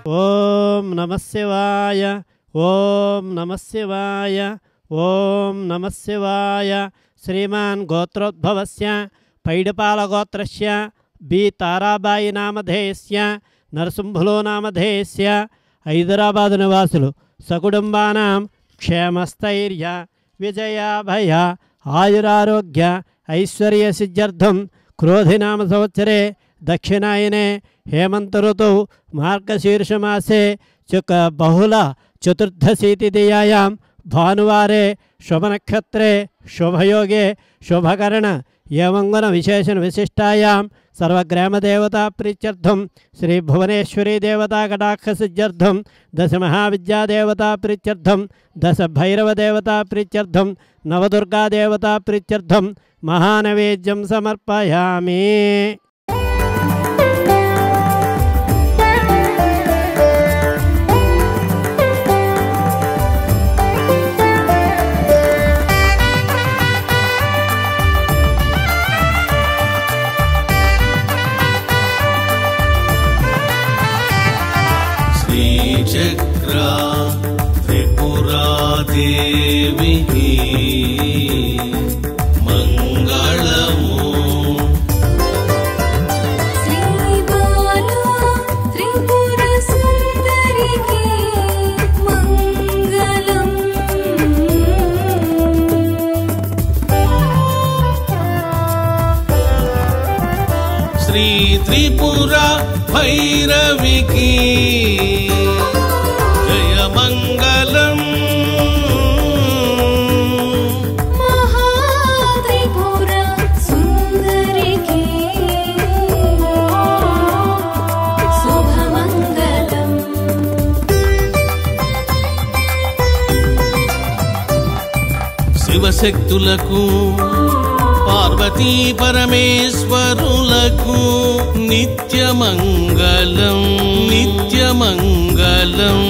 ఓం నమః శివాయ, ఓం నమః శివాయ, ఓం నమః శివాయ. శ్రీమాన్ గోత్రోద్భవస్య పైడపాలగోత్రస్య బి తారాబాయి నామధేయస్య నరసింహులో నామధేయస్య హైదరాబాదు నివాసులు సకుటుంబానాం క్షేమస్థైర్య విజయాభయ ఆయురారోగ్య ఐశ్వర్య సిద్ధ్యర్థం క్రోధినామ సంవత్సరే దక్షిణాయనే हेमंत ऋतु मार्गशीर्षमासे बहुल चतुर्दशीतिथियायां भानुवारे शुभनक्षत्रे शुभयोगे शुभकरण एवं विशेषण विशिष्टायां सर्वग्रामदेवता प्रीत्यर्थं श्री भुवनेश्वरी देवता कटाक्ष सिद्ध्यर्थं दश महाविद्या देवता प्रीत्यर्थं दश भैरव देवता प्रीत्यर्थं नवदुर्गा देवता प्रीत्यर्थं महानैवेद्यं समर्पयामि. चक्रा त्रिपुरा देवी मंगलमो श्री बाला त्रिपुरा सुंदरी की मंगलम श्री त्रिपुरा भैरवी की मंगलम महात्रिपुरा सुंदरी की शुभमंगलम. शिवशक्तुలకు पार्वती परमेश्वरुలకు नित्यमंगलम नित्यमंगलम.